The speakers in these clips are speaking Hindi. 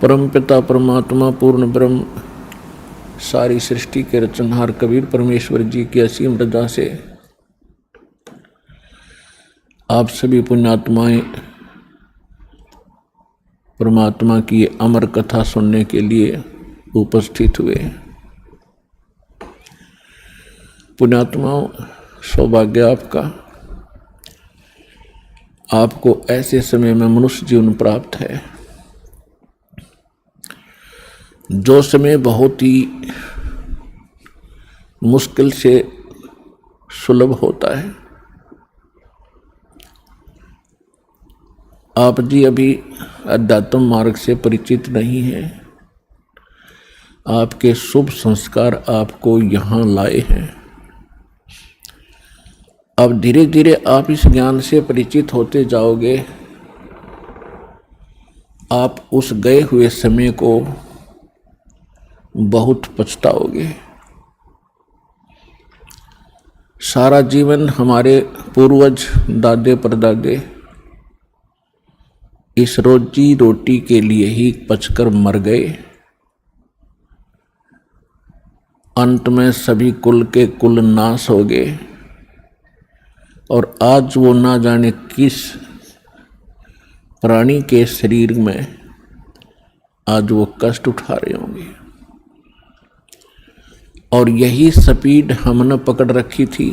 परमपिता परमात्मा पूर्ण ब्रह्म सारी सृष्टि के रचनहार कबीर परमेश्वर जी की असीम रजा से आप सभी पुण्यात्माएं परमात्मा की अमर कथा सुनने के लिए उपस्थित हुए। पुण्यात्माओं, सौभाग्य आपका, आपको ऐसे समय में मनुष्य जीवन प्राप्त है जो समय बहुत ही मुश्किल से सुलभ होता है। आप जी अभी अध्यात्म मार्ग से परिचित नहीं हैं। आपके शुभ संस्कार आपको यहाँ लाए हैं। अब धीरे धीरे आप इस ज्ञान से परिचित होते जाओगे। आप उस गए हुए समय को बहुत पछताओगे। सारा जीवन हमारे पूर्वज दादे परदादे इस रोजी रोटी के लिए ही पचकर मर गए। अंत में सभी कुल के कुल नाश हो गए और आज वो ना जाने किस प्राणी के शरीर में आज वो कष्ट उठा रहे होंगे। और यही स्पीड हमने पकड़ रखी थी,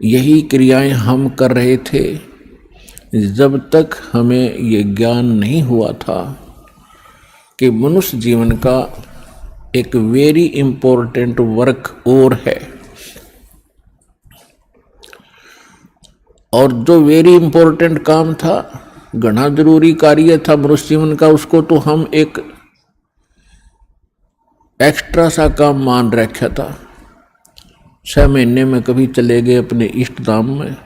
यही क्रियाएं हम कर रहे थे जब तक हमें ये ज्ञान नहीं हुआ था कि मनुष्य जीवन का एक वेरी इम्पोर्टेंट वर्क और है। और जो वेरी इम्पोर्टेंट काम था, घना जरूरी कार्य था मनुष्य जीवन का, उसको तो हम एक एक्स्ट्रा सा काम मान रखा था। 6 महीने में कभी चले गए अपने इष्ट धाम में,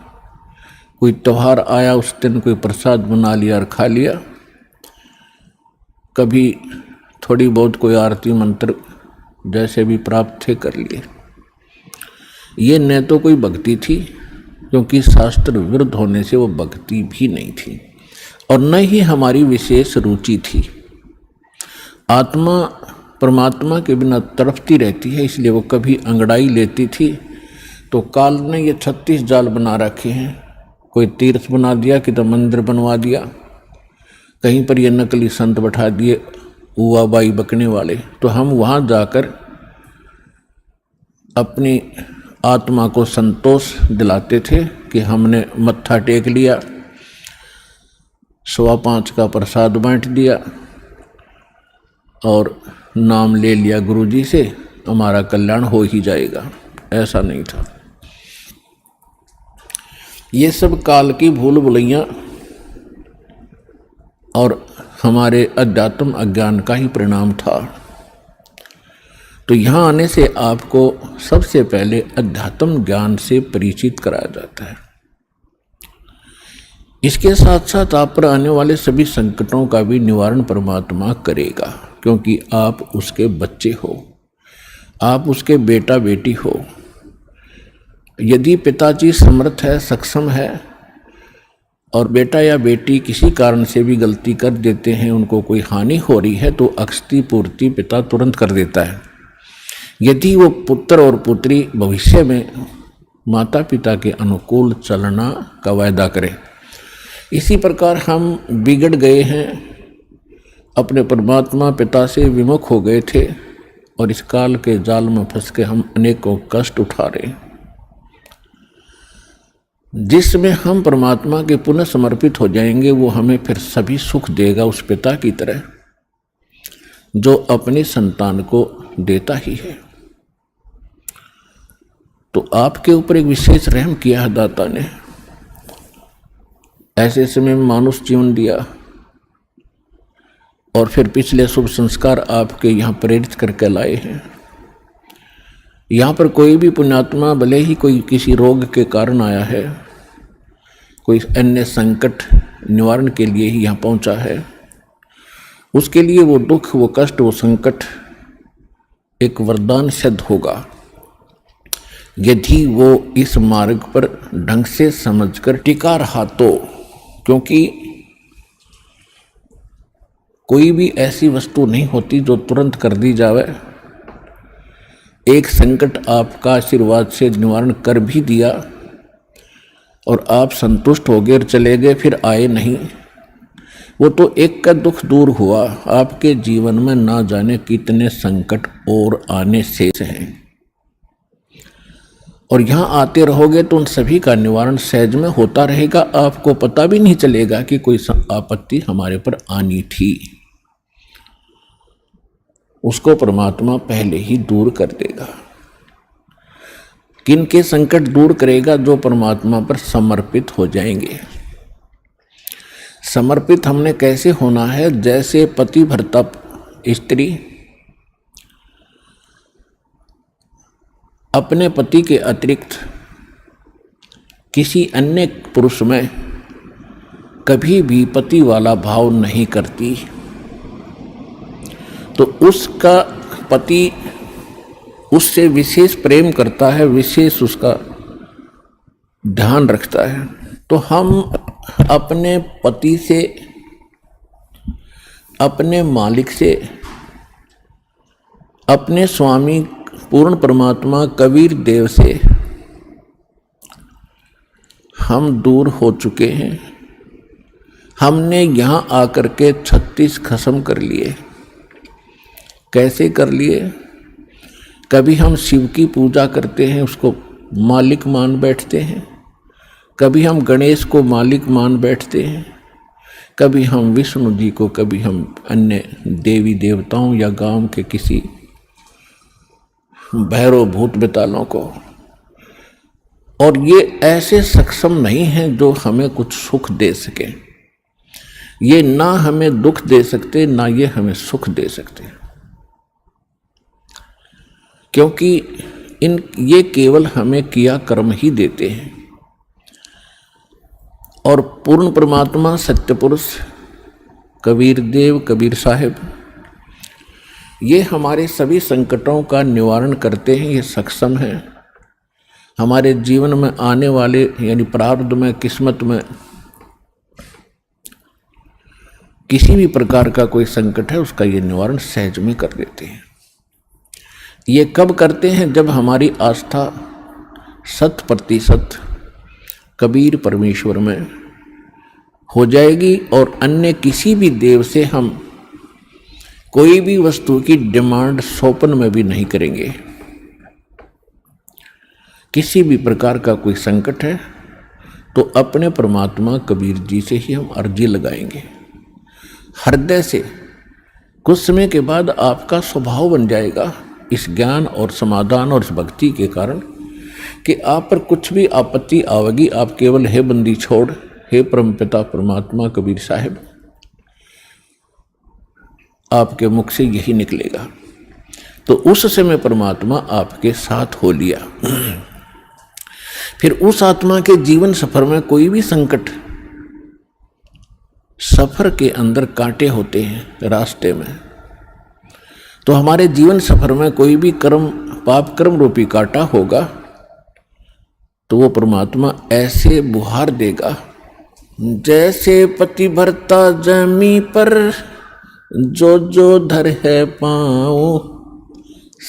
कोई त्यौहार आया उस दिन कोई प्रसाद बना लिया और खा लिया, कभी थोड़ी बहुत कोई आरती मंत्र जैसे भी प्राप्त थे कर लिए। ये न तो कोई भक्ति थी, क्योंकि शास्त्र विरुद्ध होने से वो भक्ति भी नहीं थी, और न ही हमारी विशेष रुचि थी। आत्मा परमात्मा के बिना तड़पती रहती है, इसलिए वो कभी अंगड़ाई लेती थी तो काल ने ये 36 जाल बना रखे हैं। कोई तीर्थ बना दिया, किधर मंदिर बनवा दिया, कहीं पर ये नकली संत बैठा दिए उवा बाई बकने वाले, तो हम वहाँ जाकर अपनी आत्मा को संतोष दिलाते थे कि हमने मत्था टेक लिया, 5.25 का प्रसाद बांट दिया और नाम ले लिया गुरुजी से, हमारा कल्याण हो ही जाएगा। ऐसा नहीं था। ये सब काल की भूल भुलैयाँ और हमारे अध्यात्म अज्ञान का ही परिणाम था। तो यहाँ आने से आपको सबसे पहले अध्यात्म ज्ञान से परिचित कराया जाता है। इसके साथ साथ आप पर आने वाले सभी संकटों का भी निवारण परमात्मा करेगा, क्योंकि आप उसके बच्चे हो, आप उसके बेटा बेटी हो। यदि पिताजी समर्थ है, सक्षम है, और बेटा या बेटी किसी कारण से भी गलती कर देते हैं, उनको कोई हानि हो रही है, तो अक्षति पूर्ति पिता तुरंत कर देता है। यदि वो पुत्र और पुत्री भविष्य में माता पिता के अनुकूल चलना का वायदा करें। इसी प्रकार हम बिगड़ गए हैं, अपने परमात्मा पिता से विमुख हो गए थे और इस काल के जाल में फंस के हम अनेकों कष्ट उठा रहे हैं। जिसमें हम परमात्मा के पुनः समर्पित हो जाएंगे, वो हमें फिर सभी सुख देगा, उस पिता की तरह जो अपनी संतान को देता ही है। तो आपके ऊपर एक विशेष रहम किया है दाता ने, ऐसे समय में मानुष जीवन दिया और फिर पिछले शुभ संस्कार आपके यहाँ प्रेरित करके लाए हैं। यहाँ पर कोई भी पुण्यात्मा भले ही कोई किसी रोग के कारण आया है, कोई अन्य संकट निवारण के लिए ही यहाँ पहुँचा है, उसके लिए वो दुख, वो कष्ट, वो संकट एक वरदान सिद्ध होगा यदि वो इस मार्ग पर ढंग से समझकर टिका रहा तो। क्योंकि कोई भी ऐसी वस्तु नहीं होती जो तुरंत कर दी जावे। एक संकट आपका आशीर्वाद से निवारण कर भी दिया और आप संतुष्ट हो गए और चले गए, फिर आए नहीं। वो तो एक का दुख दूर हुआ, आपके जीवन में ना जाने कितने संकट और आने शेष हैं। और यहाँ आते रहोगे तो उन सभी का निवारण सहज में होता रहेगा। आपको पता भी नहीं चलेगा कि कोई आपत्ति हमारे पर आनी थी। उसको परमात्मा पहले ही दूर कर देगा। किन के संकट दूर करेगा? जो परमात्मा पर समर्पित हो जाएंगे। समर्पित हमने कैसे होना है? जैसे पति भरता स्त्री अपने पति के अतिरिक्त किसी अन्य पुरुष में कभी भी पति वाला भाव नहीं करती, तो उसका पति उससे विशेष प्रेम करता है, विशेष उसका ध्यान रखता है। तो हम अपने पति से, अपने मालिक से, अपने स्वामी पूर्ण परमात्मा कबीर देव से हम दूर हो चुके हैं। हमने यहाँ आकर के 36 खत्म कर लिए। कैसे कर लिए? कभी हम शिव की पूजा करते हैं, उसको मालिक मान बैठते हैं। कभी हम गणेश को मालिक मान बैठते हैं। कभी हम विष्णु जी को, कभी हम अन्य देवी देवताओं या गांव के किसी भैरव भूत बेतालों को। और ये ऐसे सक्षम नहीं हैं जो हमें कुछ सुख दे सके। ये ना हमें दुख दे सकते, ना ये हमें सुख दे सकते, क्योंकि ये केवल हमें किया कर्म ही देते हैं। और पूर्ण परमात्मा सत्य पुरुष कबीर देव, कबीर साहिब, ये हमारे सभी संकटों का निवारण करते हैं। ये सक्षम हैं। हमारे जीवन में आने वाले यानी प्रारब्ध में, किस्मत में किसी भी प्रकार का कोई संकट है, उसका ये निवारण सहज में कर देते हैं। ये कब करते हैं? जब हमारी आस्था 100% कबीर परमेश्वर में हो जाएगी और अन्य किसी भी देव से हम कोई भी वस्तु की डिमांड स्वप्न में भी नहीं करेंगे। किसी भी प्रकार का कोई संकट है तो अपने परमात्मा कबीर जी से ही हम अर्जी लगाएंगे हृदय से। कुछ समय के बाद आपका स्वभाव बन जाएगा इस ज्ञान और समाधान और इस भक्ति के कारण कि आप पर कुछ भी आपत्ति आवेगी, आप केवल हे बंदी छोड़, हे परमपिता परमात्मा कबीर साहिब, आपके मुख से यही निकलेगा। तो उस समय परमात्मा आपके साथ हो लिया। फिर उस आत्मा के जीवन सफर में कोई भी संकट, सफर के अंदर कांटे होते हैं रास्ते में, तो हमारे जीवन सफर में कोई भी कर्म, पाप कर्म रूपी कांटा होगा तो वो परमात्मा ऐसे बुहार देगा जैसे पति भरता जमी पर जो जो धर है पाँव,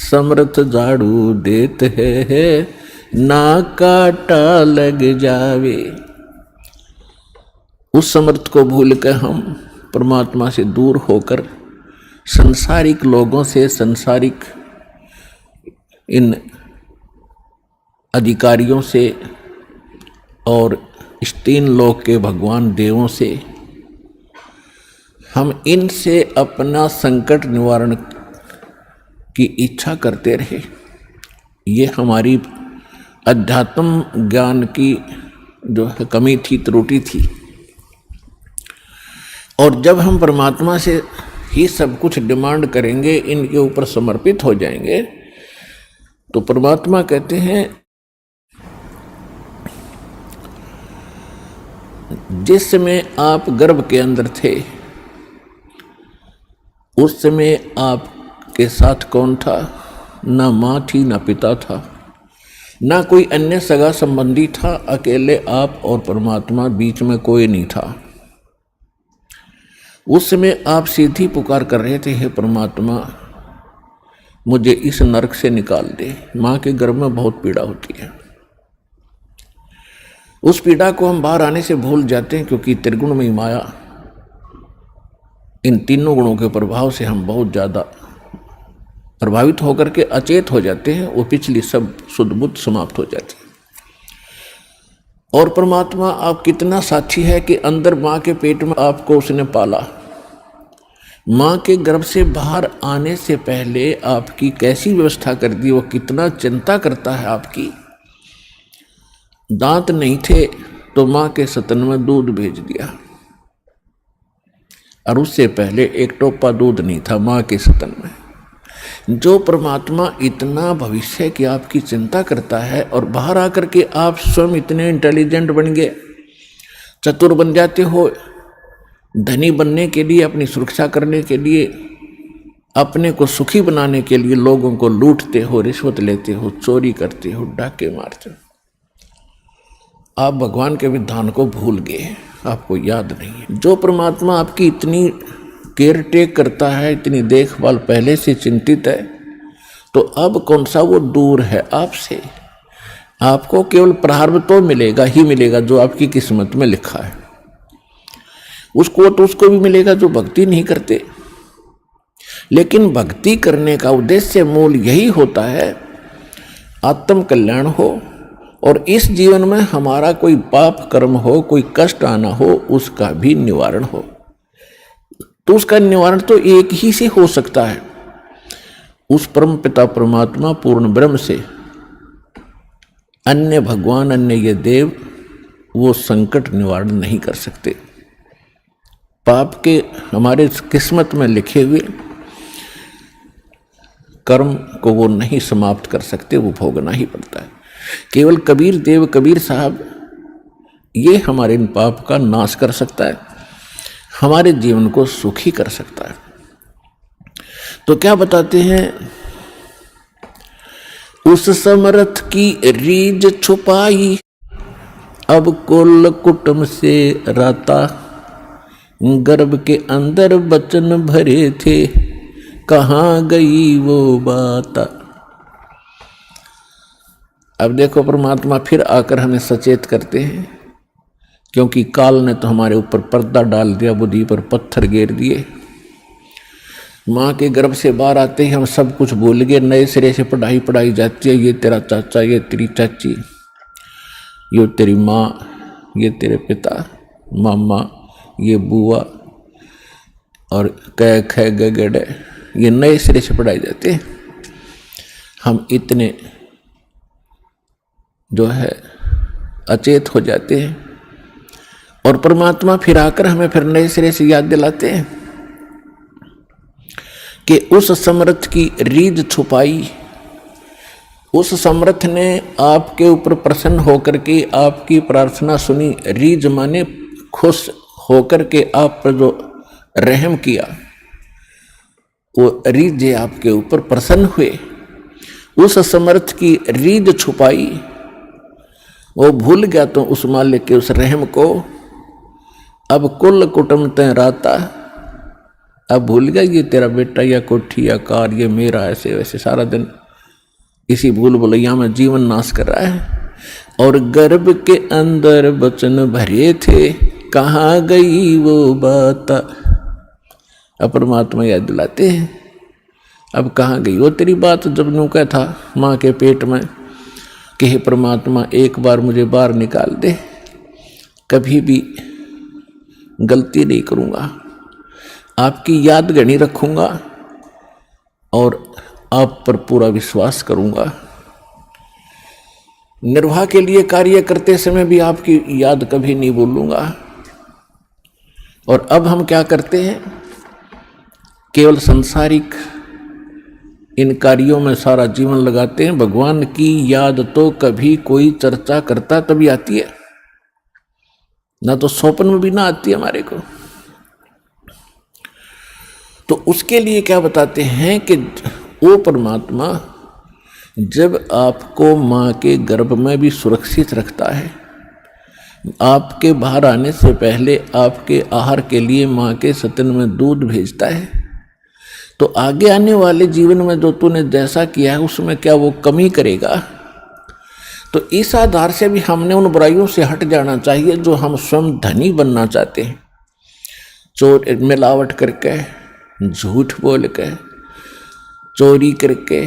समर्थ झाड़ू देते है ना काटा लग जावे। उस समर्थ को भूल कर हम परमात्मा से दूर होकर संसारिक लोगों से, संसारिक इन अधिकारियों से और इस 3 लोक के भगवान देवों से, हम इनसे अपना संकट निवारण की इच्छा करते रहे। ये हमारी अध्यात्म ज्ञान की जो है कमी थी, त्रुटि थी। और जब हम परमात्मा से ही सब कुछ डिमांड करेंगे, इनके ऊपर समर्पित हो जाएंगे, तो परमात्मा कहते हैं जिस समय आप गर्भ के अंदर थे उस समय आपके साथ कौन था? ना माँ थी, ना पिता था, ना कोई अन्य सगा संबंधी था। अकेले आप और परमात्मा, बीच में कोई नहीं था। उस समय आप सीधी पुकार कर रहे थे, हे परमात्मा मुझे इस नरक से निकाल दे। माँ के गर्भ में बहुत पीड़ा होती है। उस पीड़ा को हम बाहर आने से भूल जाते हैं, क्योंकि त्रिगुणमयी माया, इन तीनों गुणों के प्रभाव से हम बहुत ज़्यादा प्रभावित होकर के अचेत हो जाते हैं। वो पिछली सब शुद्ध बुद्ध समाप्त हो जाती है। और परमात्मा आप कितना साक्षी है कि अंदर माँ के पेट में आपको उसने पाला। माँ के गर्भ से बाहर आने से पहले आपकी कैसी व्यवस्था कर दी, वो कितना चिंता करता है आपकी। दांत नहीं थे तो माँ के स्तन में दूध भेज दिया, और उससे पहले एक टोपा दूध नहीं था माँ के स्तन में। जो परमात्मा इतना भविष्य की आपकी चिंता करता है, और बाहर आकर के आप स्वयं इतने इंटेलिजेंट बन गए, चतुर बन जाते हो, धनी बनने के लिए, अपनी सुरक्षा करने के लिए, अपने को सुखी बनाने के लिए लोगों को लूटते हो, रिश्वत लेते हो, चोरी करते हो, डाके मारते हो। आप भगवान के विधान को भूल गए, आपको याद नहीं है। जो परमात्मा आपकी इतनी केयर टेक करता है, इतनी देखभाल पहले से चिंतित है, तो अब कौन सा वो दूर है आपसे। आपको केवल प्रारब्ध तो मिलेगा ही मिलेगा जो आपकी किस्मत में लिखा है। उसको तो उसको भी मिलेगा जो भक्ति नहीं करते। लेकिन भक्ति करने का उद्देश्य मूल यही होता है, आत्म कल्याण हो, और इस जीवन में हमारा कोई पाप कर्म हो, कोई कष्ट आना हो, उसका भी निवारण हो। तो उसका निवारण तो एक ही से हो सकता है, उस परम पिता परमात्मा पूर्ण ब्रह्म से। अन्य भगवान, अन्य ये देव, वो संकट निवारण नहीं कर सकते। पाप के हमारे किस्मत में लिखे हुए कर्म को वो नहीं समाप्त कर सकते, वो भोगना ही पड़ता है। केवल कबीर देव, कबीर साहब, ये हमारे इन पाप का नाश कर सकता है, हमारे जीवन को सुखी कर सकता है। तो क्या बताते हैं, उस समर्थ की रीझ छुपाई, अब कुल कुटुंब से राता, गर्भ के अंदर बचन भरे थे, कहाँ गई वो बात। अब देखो परमात्मा फिर आकर हमें सचेत करते हैं, क्योंकि काल ने तो हमारे ऊपर पर्दा डाल दिया, बुद्धि पर पत्थर गेर दिए। माँ के गर्भ से बाहर आते ही हम सब कुछ भूल गए, नए सिरे से पढ़ाई जाती है। ये तेरा चाचा, ये तेरी चाची, ये तेरी माँ, ये तेरे पिता, मामा, ये बुआ, और कै ख ग गड़, ये नए सिरे से पढ़ाई जाते हैं। हम इतने जो है अचेत हो जाते हैं, और परमात्मा फिर आकर हमें फिर नए सिरे से याद दिलाते हैं कि उस समर्थ की रीझ छुपाई। उस समर्थ ने आपके ऊपर प्रसन्न होकर के आपकी प्रार्थना सुनी। रीझ माने खुश होकर के आप पर जो रहम किया, वो रीझ आपके ऊपर प्रसन्न हुए। उस समर्थ की रीझ छुपाई, वो भूल गया तो उस मालिक के उस रहम को। अब कुल कुटुंब तय राता, अब भूल गया ये तेरा बेटा या कोठी या कार, ये मेरा, ऐसे वैसे सारा दिन इसी भूल भुलैया में जीवन नाश कर रहा है। और गर्भ के अंदर बचन भरे थे, कहाँ गई वो बात। अब परमात्मा याद दिलाते हैं, अब कहाँ गई वो तेरी बात, जब नु क्या था माँ के पेट में कि हे परमात्मा एक बार मुझे बाहर निकाल दे, कभी भी गलती नहीं करूँगा, आपकी याद गणी रखूँगा और आप पर पूरा विश्वास करूँगा। निर्वाह के लिए कार्य करते समय भी आपकी याद कभी नहीं भूलूंगा। और अब हम क्या करते हैं, केवल संसारिक इन कार्यों में सारा जीवन लगाते हैं। भगवान की याद तो कभी कोई चर्चा करता तभी आती है, ना तो स्वप्न में भी ना आती है हमारे को। तो उसके लिए क्या बताते हैं कि वो परमात्मा जब आपको माँ के गर्भ में भी सुरक्षित रखता है, आपके बाहर आने से पहले आपके आहार के लिए माँ के स्तन में दूध भेजता है, तो आगे आने वाले जीवन में जो तूने जैसा किया है उसमें क्या वो कमी करेगा? तो इस आधार से भी हमने उन बुराइयों से हट जाना चाहिए जो हम स्वयं धनी बनना चाहते हैं। चोर मिलावट करके, झूठ बोल के, चोरी करके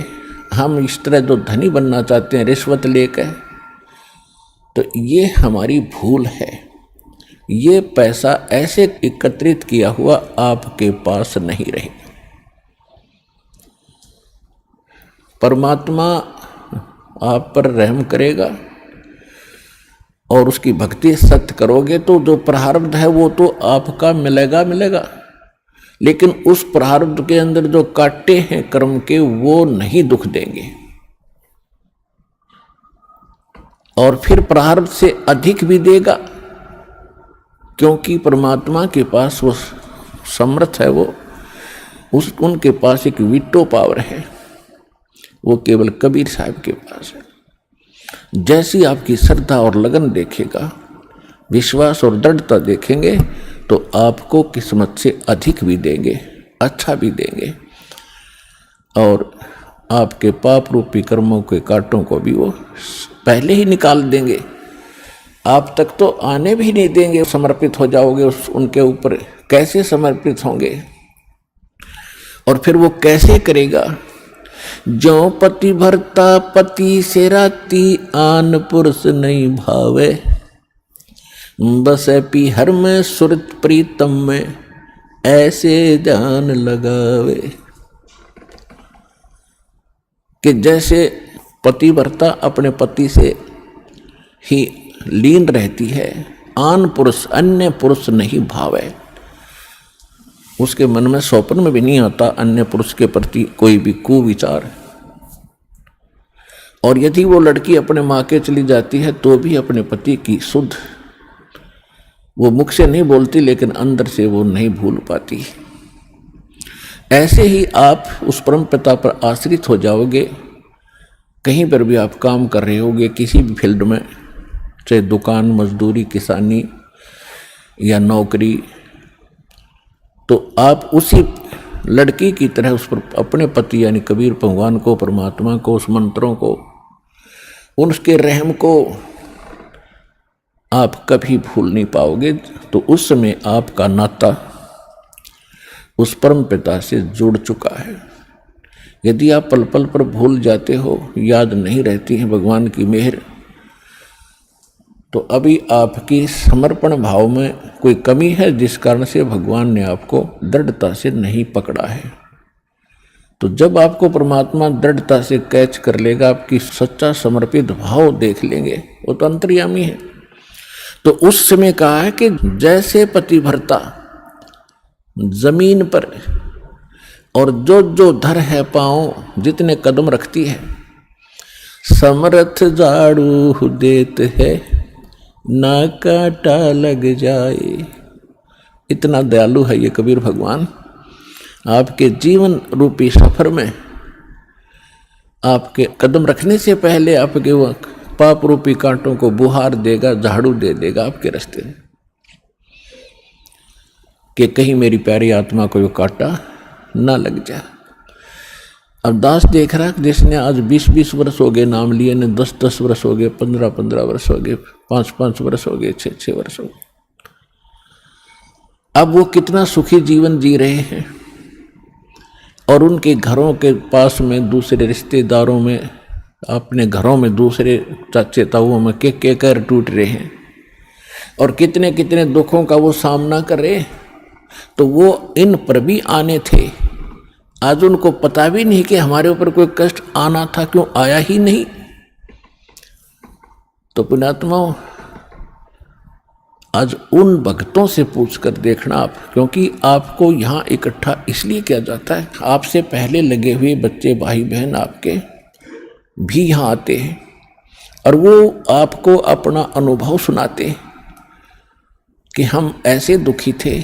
हम इस तरह जो धनी बनना चाहते हैं, रिश्वत लेके, तो ये हमारी भूल है। ये पैसा ऐसे एकत्रित किया हुआ आपके पास नहीं रहेगा। परमात्मा आप पर रहम करेगा और उसकी भक्ति सत्य करोगे तो जो प्रारब्ध है वो तो आपका मिलेगा, लेकिन उस प्रारब्ध के अंदर जो कांटे हैं कर्म के वो नहीं दुख देंगे, और फिर प्रारब्ध से अधिक भी देगा, क्योंकि परमात्मा के पास वो समर्थ है, उनके पास एक वीटो पावर है, वो केवल कबीर साहब के पास है। जैसी आपकी श्रद्धा और लगन देखेगा, विश्वास और दृढ़ता देखेंगे, तो आपको किस्मत से अधिक भी देंगे, अच्छा भी देंगे, और आपके पाप रूपी कर्मों के कांटों को भी वो पहले ही निकाल देंगे। आप तक तो आने भी नहीं देंगे, समर्पित हो जाओगे उनके ऊपर। कैसे समर्पित होंगे? और फिर वो कैसे करेगा? जो पति भरता पति से राती, आन पुरुष नहीं भावे, बस पीहर में सुरत प्रीतम में, ऐसे ध्यान लगावे। कि जैसे पतिव्रता अपने पति से ही लीन रहती है, आन पुरुष अन्य पुरुष नहीं भावे, उसके मन में स्वप्न में भी नहीं आता अन्य पुरुष के प्रति कोई भी कुविचार। और यदि वो लड़की अपने माँ के चली जाती है तो भी अपने पति की सुध वो मुख से नहीं बोलती, लेकिन अंदर से वो नहीं भूल पाती। ऐसे ही आप उस परम पिता पर आश्रित हो जाओगे। कहीं पर भी आप काम कर रहे होगे, किसी भी फील्ड में, चाहे दुकान, मजदूरी, किसानी या नौकरी, तो आप उसी लड़की की तरह उस पर अपने पति यानी कबीर भगवान को, परमात्मा को, उस मंत्रों को, उसके रहम को आप कभी भूल नहीं पाओगे। तो उस समय आपका नाता उस परम पिता से जुड़ चुका है। यदि आप पल पल पर भूल जाते हो, याद नहीं रहती है भगवान की मेहर, तो अभी आपकी समर्पण भाव में कोई कमी है, जिस कारण से भगवान ने आपको दृढ़ता से नहीं पकड़ा है। तो जब आपको परमात्मा दृढ़ता से कैच कर लेगा, आपकी सच्चा समर्पित भाव देख लेंगे, वो तो अंतर्यामी है। तो उस समय कहा है कि जैसे पतिव्रता जमीन पर और जो जो धर है पाँव जितने कदम रखती है, समर्थ झाड़ू देत है ना कांटा लग जाए। इतना दयालु है ये कबीर भगवान। आपके जीवन रूपी सफर में आपके कदम रखने से पहले आपके वो पाप रूपी कांटों को बुहार देगा, झाड़ू दे देगा आपके रास्ते में, कि कहीं मेरी प्यारी आत्मा को वो कांटा ना लग जाए। अब दास देख रहा जिसने आज 20-20 वर्ष हो गए नाम लिए, ने 10-10 वर्ष हो गए, 15-15 वर्ष हो गए, 5-5 वर्ष हो गए, 6-6 वर्ष हो गए, अब वो कितना सुखी जीवन जी रहे हैं, और उनके घरों के पास में, दूसरे रिश्तेदारों में, अपने घरों में दूसरे चाचे ताऊओं में के कर टूट रहे हैं, और कितने कितने दुखों का वो सामना कर रहे। तो वो इन पर भी आने थे, आज उनको पता भी नहीं कि हमारे ऊपर कोई कष्ट आना था, क्यों आया ही नहीं। तो पुण्यात्माओं, आज उन भक्तों से पूछ कर देखना आप, क्योंकि आपको यहाँ इकट्ठा इसलिए किया जाता है, आपसे पहले लगे हुए बच्चे, भाई बहन आपके भी यहाँ आते हैं, और वो आपको अपना अनुभव सुनाते हैं कि हम ऐसे दुखी थे,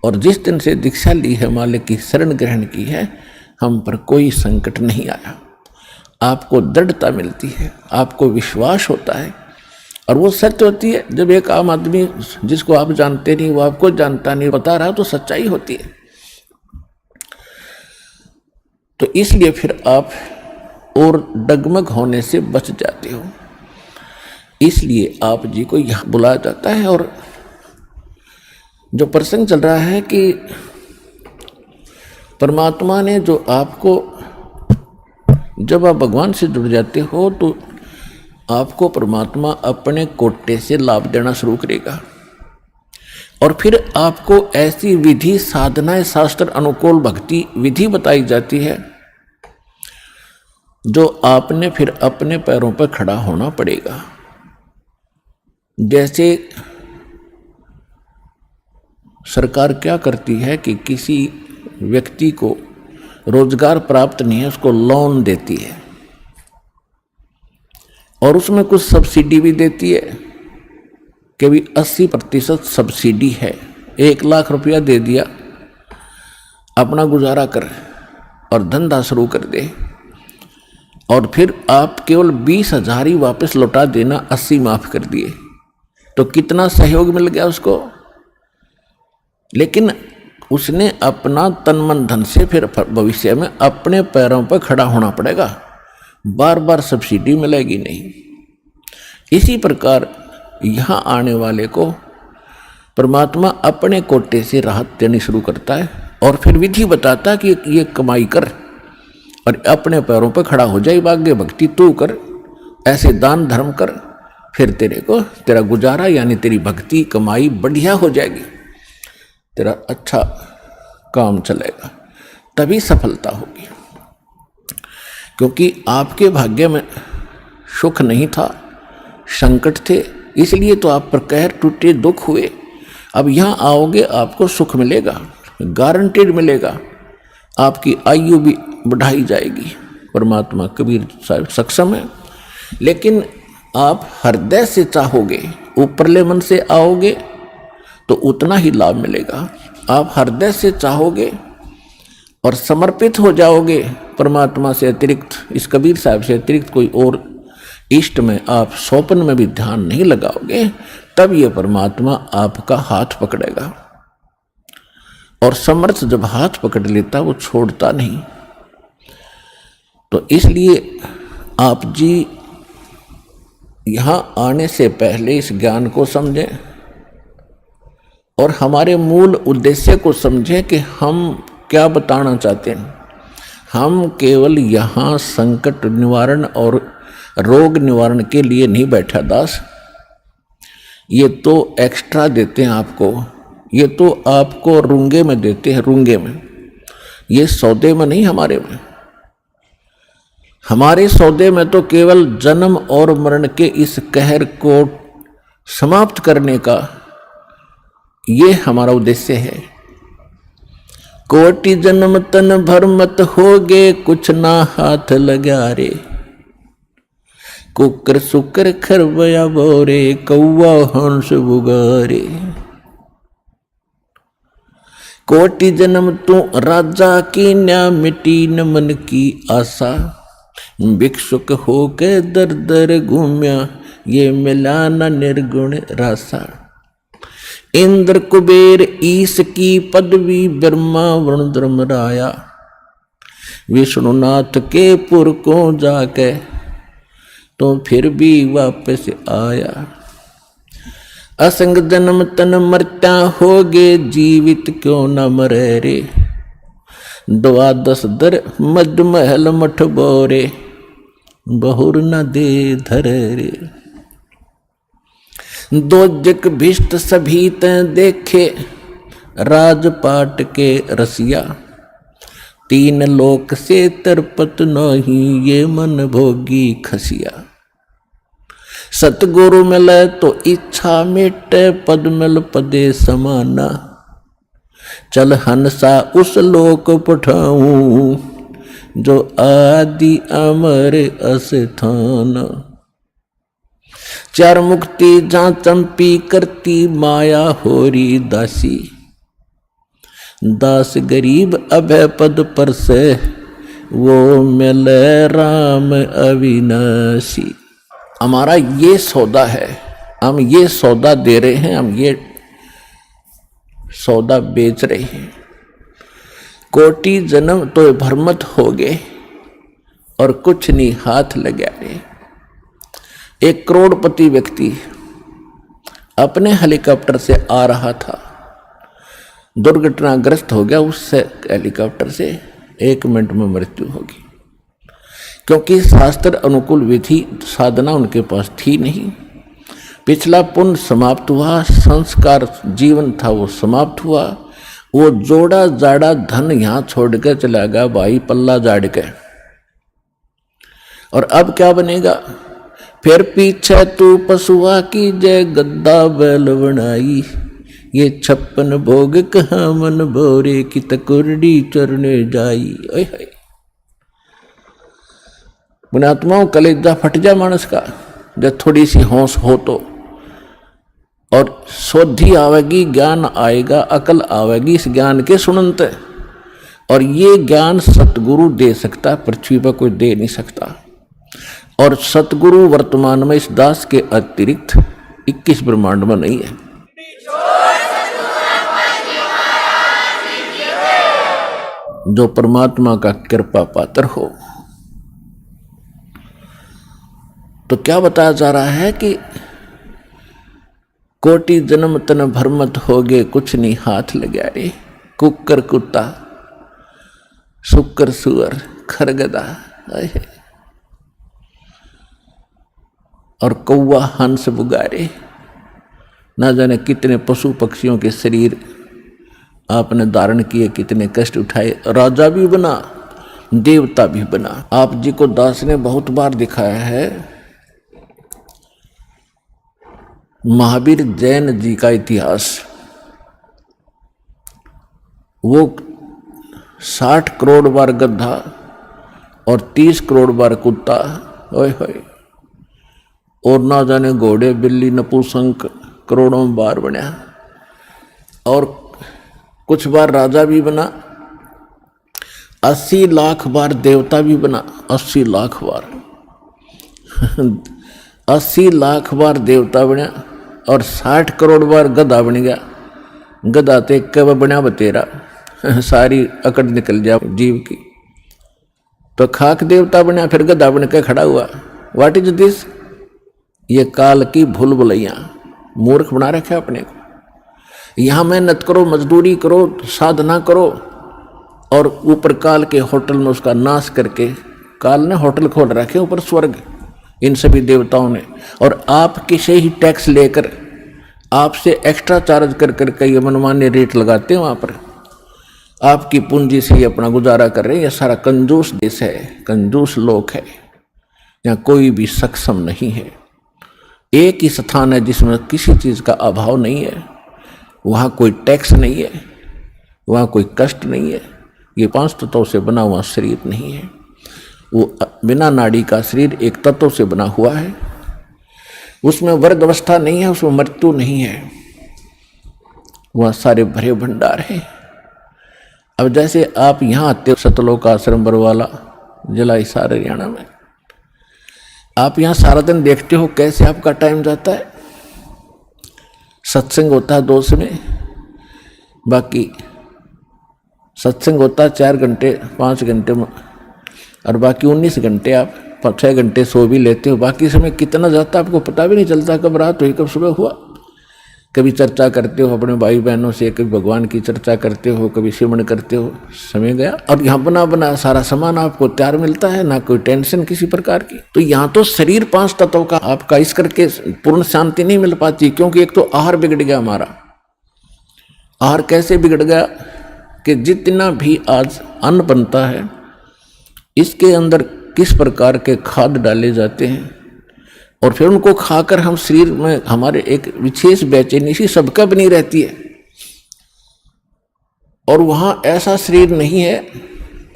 और जिस दिन से दीक्षा ली है, मालिक की शरण ग्रहण की है, हम पर कोई संकट नहीं आया। आपको दृढ़ता मिलती है, आपको विश्वास होता है, और वो सत्य होती है। जब एक आम आदमी जिसको आप जानते नहीं, वो आपको जानता नहीं, बता रहा, तो सच्चाई होती है। तो इसलिए फिर आप और डगमग होने से बच जाते हो। इसलिए आप जी को यहाँ बुलाया जाता है। और जो प्रसंग चल रहा है कि परमात्मा ने जो आपको, जब आप भगवान से जुड़ जाते हो तो आपको परमात्मा अपने कोटे से लाभ देना शुरू करेगा। और फिर आपको ऐसी विधि, साधनाएं, शास्त्र अनुकूल भक्ति विधि बताई जाती है जो आपने फिर अपने पैरों पर खड़ा होना पड़ेगा। जैसे सरकार क्या करती है कि किसी व्यक्ति को रोजगार प्राप्त नहीं है, उसको लोन देती है और उसमें कुछ सब्सिडी भी देती है कि भी 80% सब्सिडी है। 1 लाख रुपया दे दिया, अपना गुजारा कर और धंधा शुरू कर दे, और फिर आप केवल 20,000 ही वापस लौटा देना, 80 माफ कर दिए, तो कितना सहयोग मिल गया उसको। लेकिन उसने अपना तन मन धन से फिर भविष्य में अपने पैरों पर खड़ा होना पड़ेगा, बार बार सब्सिडी मिलेगी नहीं। इसी प्रकार यहाँ आने वाले को परमात्मा अपने कोटे से राहत देनी शुरू करता है और फिर विधि बताता है कि ये कमाई कर और अपने पैरों पर खड़ा हो जाए, भाग्य भक्ति तू कर, ऐसे दान धर्म कर, फिर तेरा गुजारा यानी तेरी भक्ति कमाई बढ़िया हो जाएगी, तेरा अच्छा काम चलेगा, तभी सफलता होगी। क्योंकि आपके भाग्य में सुख नहीं था, संकट थे, इसलिए तो आप पर कहर टूटे, दुख हुए। अब यहाँ आओगे आपको सुख मिलेगा, गारंटेड मिलेगा, आपकी आयु भी बढ़ाई जाएगी। परमात्मा कबीर साहब सक्षम है। लेकिन आप हृदय से चाहोगे, ऊपरले मन से आओगे तो उतना ही लाभ मिलेगा। आप हृदय से चाहोगे और समर्पित हो जाओगे परमात्मा से अतिरिक्त, इस कबीर साहब से अतिरिक्त कोई और इष्ट में आप स्वप्न में भी ध्यान नहीं लगाओगे, तब ये परमात्मा आपका हाथ पकड़ेगा। और समर्थ जब हाथ पकड़ लेता वो छोड़ता नहीं। तो इसलिए आप जी यहाँ आने से पहले इस ज्ञान को समझें और हमारे मूल उद्देश्य को समझें कि हम क्या बताना चाहते हैं। हम केवल यहाँ संकट निवारण और रोग निवारण के लिए नहीं बैठा दास, ये तो एक्स्ट्रा देते हैं आपको, ये तो आपको रूंगे में देते हैं, रूंगे में, ये सौदे में नहीं, हमारे में। हमारे सौदे में तो केवल जन्म और मरण के इस कहर को समाप्त करने का ये हमारा उद्देश्य है। कोटि जन्म तन भर मत होगे, कुछ ना हाथ लगा रे, कुकर सुकर खरबया बोरे, कौवा हंस बुगारे। कोटि जन्म तू राजा की न्या, मिटी न मन की आशा, भिक्षुक होके दर दर घूम्या, ये मिला न निर्गुण रासा। इंद्र कुबेर ईश की पदवी, ब्रह्मा वरुण धर्मराया, विष्णुनाथ के पुर को जाके तो फिर भी वापस आया। असंग जन्म तन मरता होगे, जीवित क्यों न मरे रे, 12 दर मद महल मठ बोरे, बहुर न दे धरे रे। 2 जग भिष्ट सभी ते देखे, राजपाट के रसिया, 3 लोक से तरपत नहीं, ये मन भोगी खसिया। सतगुरु मिले तो इच्छा मिटे, पद मिल पदे समाना, चल हंसा उस लोक पठाऊं, जो आदि अमर अस्थान। 4 मुक्ति जहाँ चंपी करती, माया होरी दासी, दास गरीब अभय पद पर से, वो मिले राम अविनाशी। हमारा ये सौदा है हम ये सौदा दे रहे हैं, हम ये सौदा बेच रहे हैं। कोटि जन्म तो भ्रमत हो गए और कुछ नहीं हाथ लगा रे। एक करोड़पति व्यक्ति अपने हेलीकॉप्टर से आ रहा था, दुर्घटनाग्रस्त हो गया, उससे हेलीकॉप्टर से 1 मिनट में मृत्यु होगी, क्योंकि शास्त्र अनुकूल विधि साधना उनके पास थी नहीं। पिछला पुण्य समाप्त हुआ, संस्कार जीवन था वो समाप्त हुआ, वो जोड़ा जाड़ा धन यहां छोड़ के चला गया भाई, पल्ला जाड़ के। और अब क्या बनेगा? फिर पीछे तू पशुआ की जय गद्दा बैल बनाई, ये 56 भोग कहाँ मन भोरे की तकुरडी चरने जाई। ओए पुण्यात्माओं, कलेजा फट जा मानस का जब थोड़ी सी होश हो तो, और शोधी आवेगी, ज्ञान आएगा, अकल आवेगी इस ज्ञान के सुनते। और ये ज्ञान सतगुरु दे सकता, पृथ्वी पर कोई दे नहीं सकता। और सतगुरु वर्तमान में इस दास के अतिरिक्त 21 ब्रह्मांड में नहीं है। जो परमात्मा का कृपा पात्र हो। तो क्या बताया जा रहा है कि कोटि जन्म तन भ्रमत हो गए, कुछ नहीं हाथ लगा रे। कुकर कुत्ता, शुकर सुअर, खरगदा और कौवा हंस बुगारे, ना जाने कितने पशु पक्षियों के शरीर आपने धारण किए, कितने कष्ट उठाए। राजा भी बना, देवता भी बना। आप जी को दास ने बहुत बार दिखाया है। महावीर जैन जी का इतिहास, वो 60 करोड़ बार गधा और 30 करोड़ बार कुत्ता, ओए होए, और ना जाने घोड़े बिल्ली नपुंसक करोड़ों बार बना। और कुछ बार राजा भी बना, 80 लाख बार देवता भी बना, 80 लाख बार 80 लाख बार देवता बना, और 60 करोड़ बार गधा बन गया। गधा ते कब बना बतेरा, सारी अकड़ निकल जा जीव की। तो खाक देवता बना, फिर गधा बन के खड़ा हुआ। What is this? ये काल की भूल भुलैया, मूर्ख बना रखे अपने को। यहां मेहनत करो, मजदूरी करो, साधना करो, और ऊपर काल के होटल में उसका नाश करके, काल ने होटल खोल रखे ऊपर स्वर्ग, इन सभी देवताओं ने, और आपके से ही टैक्स लेकर आपसे एक्स्ट्रा चार्ज कर करके ये मनमान्य रेट लगाते हैं। वहाँ पर आपकी पूंजी से ही अपना गुजारा कर रहे हैं। यह सारा कंजूस देश है, कंजूस लोग है, यहाँ कोई भी सक्षम नहीं है। एक ही स्थान है जिसमें किसी चीज़ का अभाव नहीं है, वहाँ कोई टैक्स नहीं है, वहाँ कोई कष्ट नहीं है। ये 5 तत्वों से बना हुआ शरीर नहीं है, वो बिना नाड़ी का शरीर एक तत्व से बना हुआ है। उसमें वर्ग अवस्था नहीं है, उसमें मृत्यु नहीं है, वहाँ सारे भरे भंडार हैं। अब जैसे आप यहाँ आते हो सतलोक आश्रम बरवाला जिला हिसार हरियाणा में, आप यहाँ सारा दिन देखते हो कैसे आपका टाइम जाता है। सत्संग होता है 2 समय, बाकी सत्संग होता है 4 घंटे 5 घंटे में, और बाकी 19 घंटे आप 6 घंटे सो भी लेते हो। बाकी समय कितना जाता है आपको पता भी नहीं चलता, कब रात हुई कब सुबह हुआ। कभी चर्चा करते हो अपने भाई बहनों से, कभी भगवान की चर्चा करते हो, कभी सिमरन करते हो, समय गया। और यहाँ बना बना सारा सामान आपको तैयार मिलता है, ना कोई टेंशन किसी प्रकार की। तो यहाँ तो शरीर 5 तत्वों का आपका इस करके पूर्ण शांति नहीं मिल पाती, क्योंकि एक तो आहार बिगड़ गया हमारा। आहार कैसे बिगड़ गया कि जितना भी आज अन्न बनता है, इसके अंदर किस प्रकार के खाद डाले जाते हैं, और फिर उनको खाकर हम शरीर में हमारे एक विशेष बेचैनी सी सबका बनी रहती है। और वहाँ ऐसा शरीर नहीं है,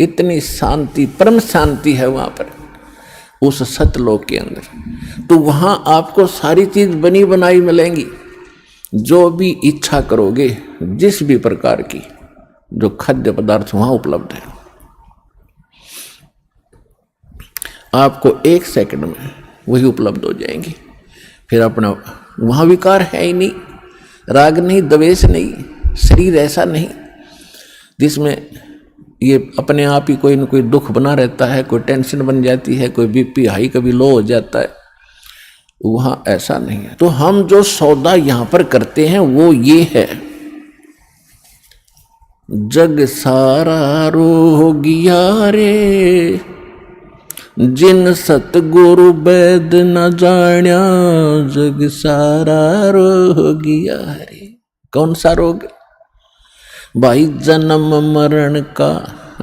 इतनी शांति, परम शांति है वहाँ पर उस सतलोक के अंदर। तो वहाँ आपको सारी चीज बनी बनाई मिलेंगी, जो भी इच्छा करोगे, जिस भी प्रकार की जो खाद्य पदार्थ वहाँ उपलब्ध है, आपको 1 सेकंड में वही उपलब्ध हो जाएंगी। फिर अपना वहां विकार है ही नहीं, राग नहीं, द्वेष नहीं, शरीर ऐसा नहीं जिसमें ये अपने आप ही कोई न कोई दुख बना रहता है, कोई टेंशन बन जाती है, कोई बीपी हाई कभी लो हो जाता है, वहां ऐसा नहीं है। तो हम जो सौदा यहां पर करते हैं वो ये है, जग सारा रोगिया रे, जिन सतगुरु वैद न जान्या, जग सारा रोगिया रे। कौन सा रोग? भाई जन्म मरण का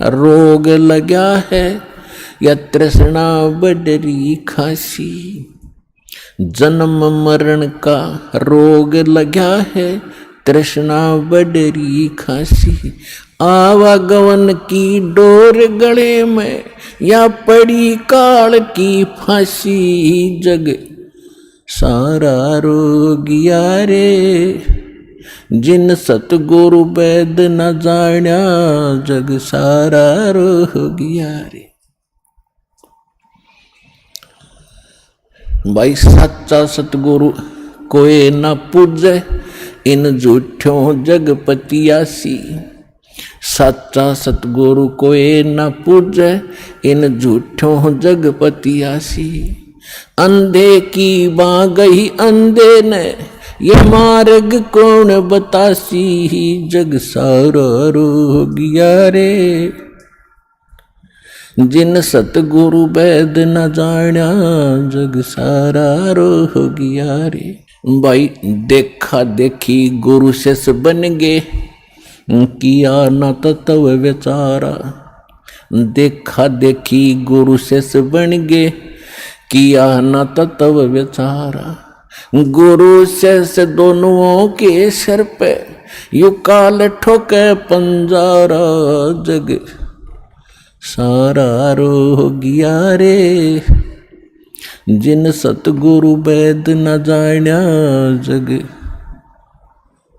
रोग लगा है, या तृष्णा बडरी खासी। जन्म मरण का रोग लगा है, तृष्णा बडरी खासी। आवागमन की डोर गले में, या पड़ी काल की फांसी। जग सारा रोगिया रे, जिन सतगुरु वैद न जान्या, जग सारा रोगिया रे। भाई सच्चा सतगुरु कोई न पूजे, इन झूठों जगपतियासी। सच्चा सतगुरु कोई न पूजे, इन झूठों जगपतियासी। अंधे की बाँ गई अंधे ने, ये मार्ग कौन बतासी। जग सारा रोगिया रे, जिन सतगुरु वैद न जान्या, जग सारा रोगिया रे। भाई देखा देखी गुरु शिष्य बन गे, किया न तत्व विचारा। देखा देखी गुरु शिष्य बन गे, किया न तत्व विचारा। गुरु शिष्य दोनों के सिर पे, यू काल ठोके पंजारा। जग सारा रोगिया रे, जिन सतगुरु वैद न जान्या, जग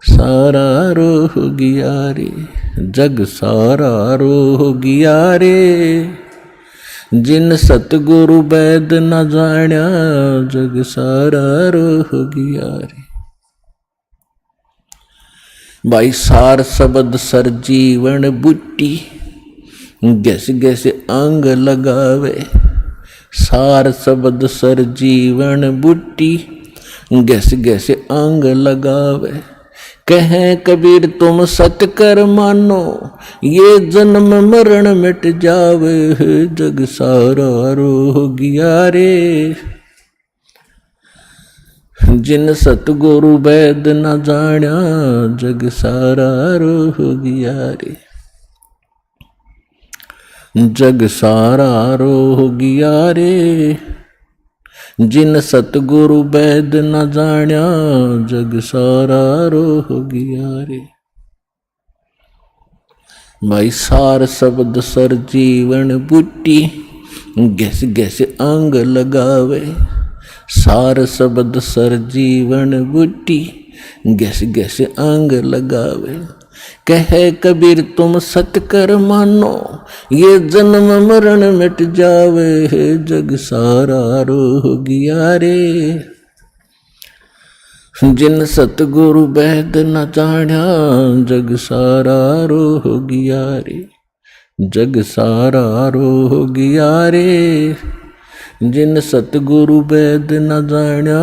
सारा रोगिया रे। जग सारा रोगिया रे, जिन सतगुरु वैद न जान्या, जग सारा रोगिया रे। भाई सार शब्द सर जीवन बूटी, गैस गैस अंग लगावे। सार शब्द सर जीवन बूटी, गैस गैस अंग लगावे। कहें कबीर तुम सत्य कर मानो, ये जन्म मरण मिट जावे। जग सारा रोगिया रे, जिन सतगुरु वैद न जान्या, जग सारा रोगिया रे। जग सारा रोगिया रे, जिन सतगुरु वैद न जान्या, जग सारा रोगिया रे। भाई सार शब्द सर जीवन बूटी, गैस गैस अंग लगावे। सार शब्द सर जीवन बूटी, गैस गैस अंग लगावे। कहे कबीर तुम सत्य कर मानो, ये जन्म मरण मिट जावे। जग सारा रोगिया रे, जिन सतगुरु वैद न जान्या, जग सारा रोगिया रे। जग सारा रोगिया रे, जिन सतगुरु वैद न जान्या,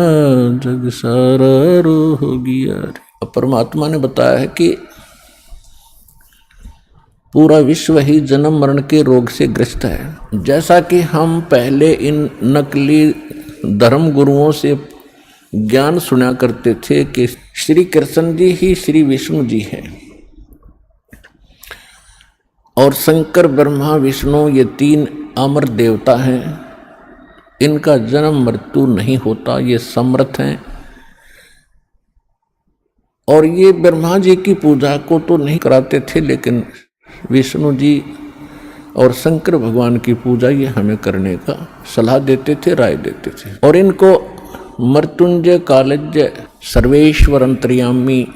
जग सारा रोगिया रे। परमात्मा ने बताया है कि पूरा विश्व ही जन्म मरण के रोग से ग्रस्त है। जैसा कि हम पहले इन नकली धर्म गुरुओं से ज्ञान सुना करते थे कि श्री कृष्ण जी ही श्री विष्णु जी हैं, और शंकर ब्रह्मा विष्णु ये तीन अमर देवता हैं, इनका जन्म मृत्यु नहीं होता, ये समर्थ हैं। और ये ब्रह्मा जी की पूजा को तो नहीं कराते थे, लेकिन विष्णु जी और शंकर भगवान की पूजा ये हमें करने का सलाह देते थे, राय देते थे। और इनको मृत्युंजय, कालज्य, सर्वेश्वर, अंतर्यामी,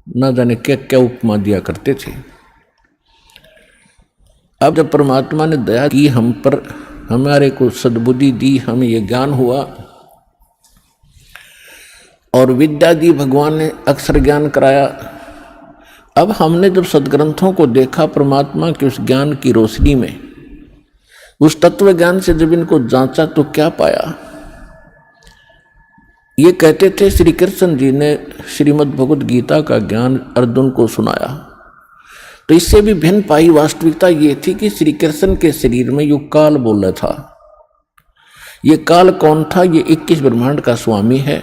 न जाने क्या क्या उपमा दिया करते थे। अब जब परमात्मा ने दया की हम पर, हमारे को सद्बुद्धि दी, हमें ये ज्ञान हुआ, और विद्या दी भगवान ने अक्षर ज्ञान कराया। अब हमने जब सदग्रंथों को देखा परमात्मा के उस ज्ञान की रोशनी में, उस तत्व ज्ञान से जब इनको जांचा तो क्या पाया? ये कहते थे श्री कृष्ण जी ने श्रीमद् भगवद गीता का ज्ञान अर्जुन को सुनाया, तो इससे भी भिन्न पाई वास्तविकता ये थी कि श्री कृष्ण के शरीर में युग काल बोल रहा था। ये काल कौन था? ये 21 ब्रह्मांड का स्वामी है,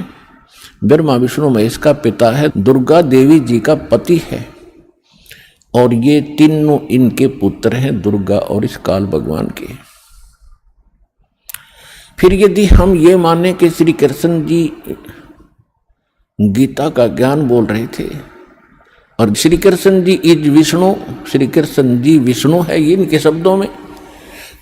ब्रह्मा विष्णु महेश का पिता है, दुर्गा देवी जी का पति है, और ये तीनों इनके पुत्र हैं, दुर्गा और इस काल भगवान के। फिर यदि हम ये माने कि श्री कृष्ण जी गीता का ज्ञान बोल रहे थे और श्री कृष्ण जी इज विष्णु, श्री कृष्ण जी विष्णु है ये इनके शब्दों में,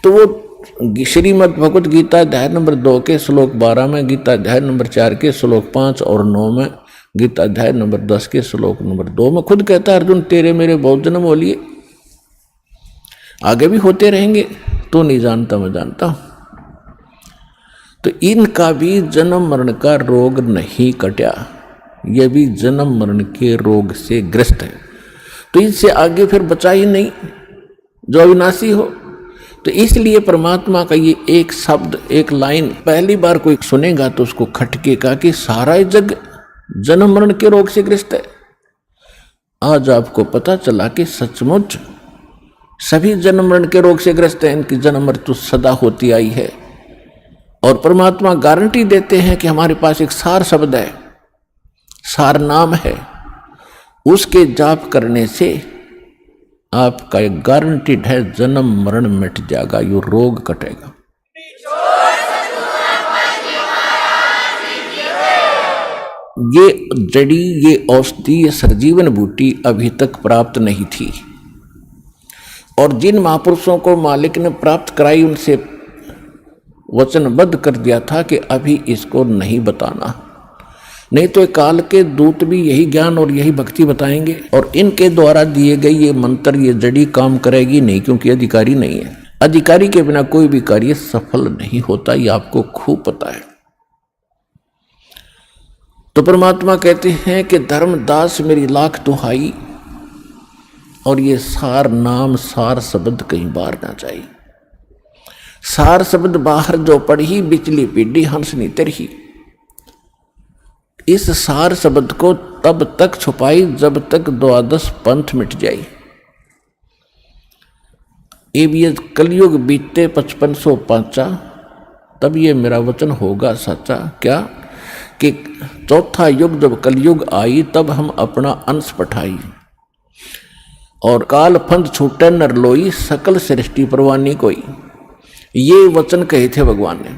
तो वो श्रीमद् भगवद गीता अध्याय नंबर 2 के श्लोक 12 में, गीता अध्याय नंबर 4 के श्लोक 5 और 9 में, गीता अध्याय नंबर 10 के श्लोक नंबर 2 में खुद कहता है, अर्जुन तेरे मेरे बहुत जन्म हो लिए, आगे भी होते रहेंगे, तो नहीं जानता मैं जानता हूं। तो इनका भी जन्म मरण का रोग नहीं कटा, ये भी जन्म मरण के रोग से ग्रस्त है, तो इससे आगे फिर बचा ही नहीं जो अविनाशी हो। तो इसलिए परमात्मा का ये एक शब्द, एक लाइन पहली बार कोई सुनेगा तो उसको खटकेगा कि सारा जग जन्म मरण के रोग से ग्रस्त है। आज आपको पता चला कि सचमुच सभी जन्म मरण के रोग से ग्रस्त हैं, इनकी जन्म मृत्यु सदा होती आई है। और परमात्मा गारंटी देते हैं कि हमारे पास एक सार शब्द है, सार नाम है, उसके जाप करने से आपका एक गारंटीड है जन्म मरण मिट जाएगा, यो रोग कटेगा। ये जड़ी, ये औषधि, ये सरजीवन बूटी अभी तक प्राप्त नहीं थी, और जिन महापुरुषों को मालिक ने प्राप्त कराई उनसे वचनबद्ध कर दिया था कि अभी इसको नहीं बताना, नहीं तो काल के दूत भी यही ज्ञान और यही भक्ति बताएंगे, और इनके द्वारा दिए गए ये मंत्र, ये जड़ी काम करेगी नहीं, क्योंकि अधिकारी नहीं है। अधिकारी के बिना कोई भी कार्य सफल नहीं होता, ये आपको खूब पता है। तो परमात्मा कहते हैं कि धर्मदास मेरी लाख दुहाई, और ये सार नाम, सार शब्द कहीं बाहर ना जाए। सार शब्द बाहर जो पढ़ी, बिचली पीढ़ी हंसनी तरही। इस सार शब्द को तब तक छुपाई जब तक द्वादश पंथ मिट जाए। ये कलयुग बीते 5505, तब ये मेरा वचन होगा सच्चा। क्या कि चौथा युग जब कलयुग आई, तब हम अपना अंश पठाई, और काल फंद छूटे नर लोई, सकल सृष्टि परवानी कोई। ये वचन कहे थे भगवान ने।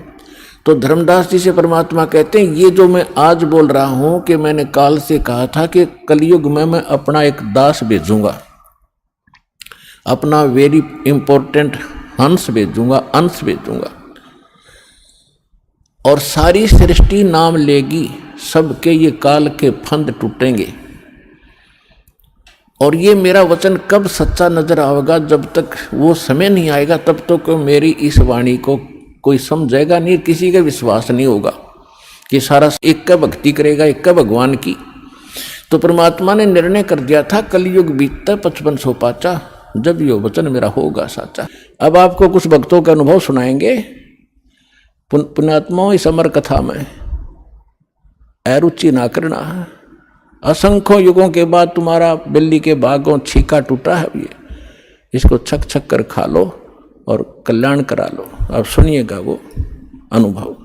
तो धर्मदास जी से परमात्मा कहते हैं, ये जो मैं आज बोल रहा हूं कि मैंने काल से कहा था कि कलयुग में मैं अपना एक दास भेजूंगा, अपना वेरी इंपॉर्टेंट हंस भेजूंगा, अंश भेजूंगा, और सारी सृष्टि नाम लेगी, सबके ये काल के फंद टूटेंगे। और ये मेरा वचन कब सच्चा नजर आएगा? जब तक वो समय नहीं आएगा तब तक मेरी इस वाणी को कोई समझेगा नहीं, किसी का विश्वास नहीं होगा कि सारा एक का भक्ति करेगा, एक का भगवान की। तो परमात्मा ने निर्णय कर दिया था, कलयुग बीतता 5505, जब ये वचन मेरा होगा साचा। अब आपको कुछ भक्तों का अनुभव सुनाएंगे पुण्यात्माओं इस अमर कथा में। अरुचि ना करना, असंख्यों युगों के बाद तुम्हारा बिल्ली के बागों छीका टूटा है, ये इसको छक छक कर खा लो और कल्याण करा लो। अब सुनिएगा वो अनुभव।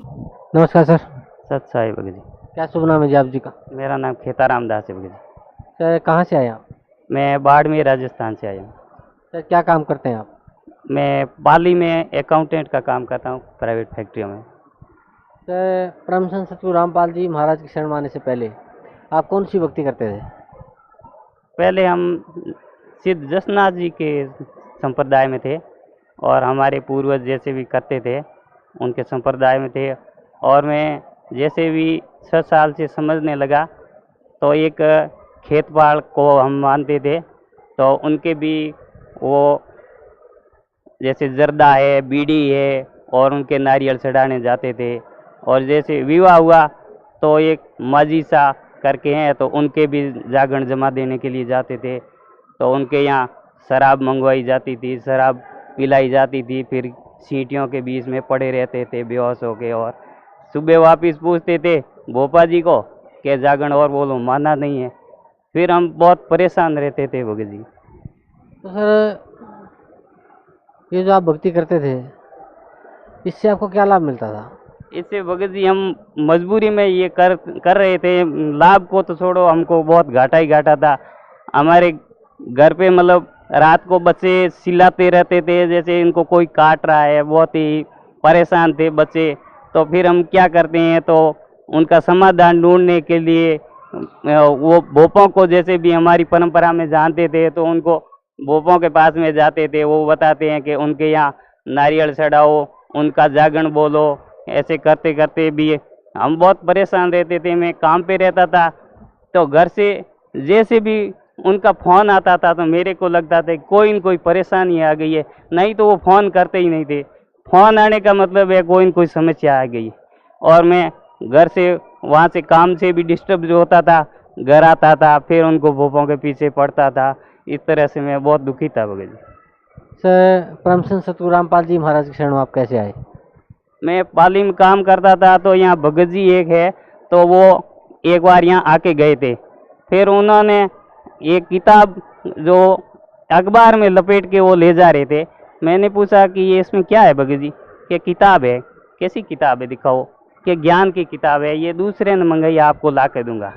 नमस्कार सर। सत साई भगत जी। क्या शुभ नाम है जी आप जी का? मेरा नाम खेताराम दास है भगत जी। सर कहाँ से आए आप? मैं बाड़मेर राजस्थान से आया हूँ। सर क्या काम करते हैं आप? मैं पाली में अकाउंटेंट का काम करता हूँ, प्राइवेट फैक्ट्रियों में। सर परम संत सतगुरु रामपाल जी महाराज की शरण आने से पहले आप कौन सी भक्ति करते थे? पहले हम सिद्ध जसनाथ जी के संप्रदाय में थे, और हमारे पूर्वज जैसे भी करते थे उनके संप्रदाय में थे। और मैं जैसे भी 6 साल से समझने लगा तो एक खेत बाड़ को हम मानते थे, तो उनके भी वो जैसे जर्दा है, बीड़ी है, और उनके नारियल चढ़ाने जाते थे। और जैसे विवाह हुआ तो एक माजी सा करके हैं, तो उनके भी जागरण जमा देने के लिए जाते थे। तो उनके यहाँ शराब मंगवाई जाती थी, शराब पिलाई जाती थी, फिर सीटियों के बीच में पड़े रहते थे बेहोश होके, और सुबह वापस पूछते थे भोपा जी को कि जागरण और बोलो, माना नहीं है। फिर हम बहुत परेशान रहते थे भगत जी। तो सर, ये जो आप भक्ति करते थे, इससे आपको क्या लाभ मिलता था? इससे भगत जी हम मजबूरी में ये कर रहे थे। लाभ को तो छोड़ो, हमको बहुत घाटा ही घाटा था। हमारे घर पे मतलब रात को बच्चे चिल्लाते रहते थे, जैसे इनको कोई काट रहा है, बहुत ही परेशान थे बच्चे। तो फिर हम क्या करते हैं, तो उनका समाधान ढूंढने के लिए वो भोपों को जैसे भी हमारी परंपरा में जानते थे, तो उनको भोपों के पास में जाते थे। वो बताते हैं कि उनके यहाँ नारियल चढ़ाओ, उनका जागरण बोलो। ऐसे करते करते भी हम बहुत परेशान रहते थे। मैं काम पे रहता था, तो घर से जैसे भी उनका फ़ोन आता था, तो मेरे को लगता था कोई न कोई परेशानी आ गई है, नहीं तो वो फ़ोन करते ही नहीं थे। फ़ोन आने का मतलब है कोई न कोई समस्या आ गई। और मैं घर से, वहाँ से काम से भी डिस्टर्ब जो होता था, घर आता था, फिर उनको भोपों के पीछे पड़ता था। इस तरह से मैं बहुत दुखी था भगत जी। सर, परमसंत सतगुरु रामपाल जी महाराज की शरण में आप कैसे आए? मैं पाली में काम करता था, तो यहाँ भगत जी एक है, तो वो एक बार यहाँ आके गए थे। फिर उन्होंने एक किताब जो अखबार में लपेट के वो ले जा रहे थे। मैंने पूछा कि ये इसमें क्या है भगत जी? कि किताब है। कैसी किताब है, दिखाओ। कि ज्ञान की किताब है, ये दूसरे ने मंगाई, आपको ला के दूंगा।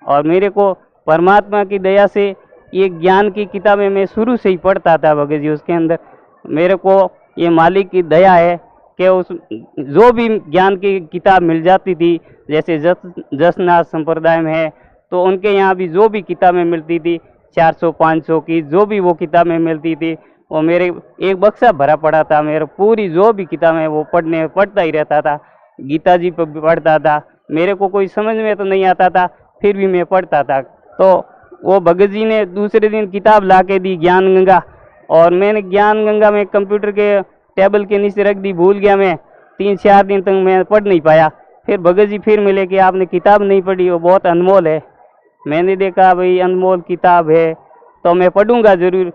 और मेरे को परमात्मा की दया से ये ज्ञान की किताबें मैं शुरू से ही पढ़ता था भगत जी। उसके अंदर मेरे को ये मालिक की दया है कि उस जो भी ज्ञान की किताब मिल जाती थी, जैसे जसनाथ संप्रदाय में है, तो उनके यहाँ भी जो भी किताबें मिलती थी 400-500 की, जो भी वो किताबें मिलती थी, वो मेरे एक बक्सा भरा पड़ा था। मेरे पूरी जो भी किताबें वो पढ़ता ही रहता था। गीता जी पर भी पढ़ता था। मेरे को कोई समझ में तो नहीं आता था, फिर भी मैं पढ़ता था। तो वो भगत जी ने दूसरे दिन किताब ला के दी, ज्ञान गंगा। और मैंने ज्ञान गंगा में कंप्यूटर के टेबल के नीचे रख दी, भूल गया मैं। 3-4 दिन तक मैं पढ़ नहीं पाया। फिर भगत जी फिर मिले कि आपने किताब नहीं पढ़ी, वो बहुत अनमोल है। मैंने देखा भाई अनमोल किताब है तो मैं पढ़ूंगा जरूर।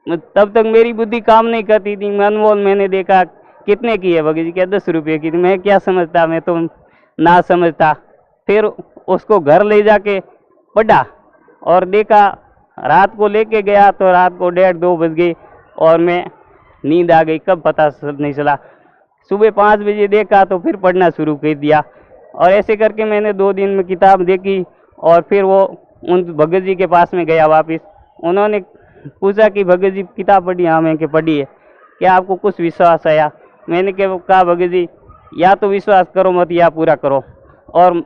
तब तक मेरी बुद्धि काम नहीं करती थी। अनमोल मैंने देखा कितने की है भगत जी? क्या 10 रुपये की थी। मैं क्या समझता, मैं तो ना समझता। फिर उसको घर ले जाके पढ़ा और देखा। रात को लेके गया तो रात को 1:30-2 बज गए और मैं नींद आ गई, कब पता नहीं चला। सुबह 5 बजे देखा तो फिर पढ़ना शुरू कर दिया। और ऐसे करके मैंने 2 दिन में किताब देखी। और फिर वो उन भगत जी के पास में गया वापस। उन्होंने पूछा कि भगत जी किताब पढ़ी? हाँ मैं कि पढ़ी है। क्या आपको कुछ विश्वास आया? मैंने कहा भगत जी या तो विश्वास करो मत या पूरा करो। और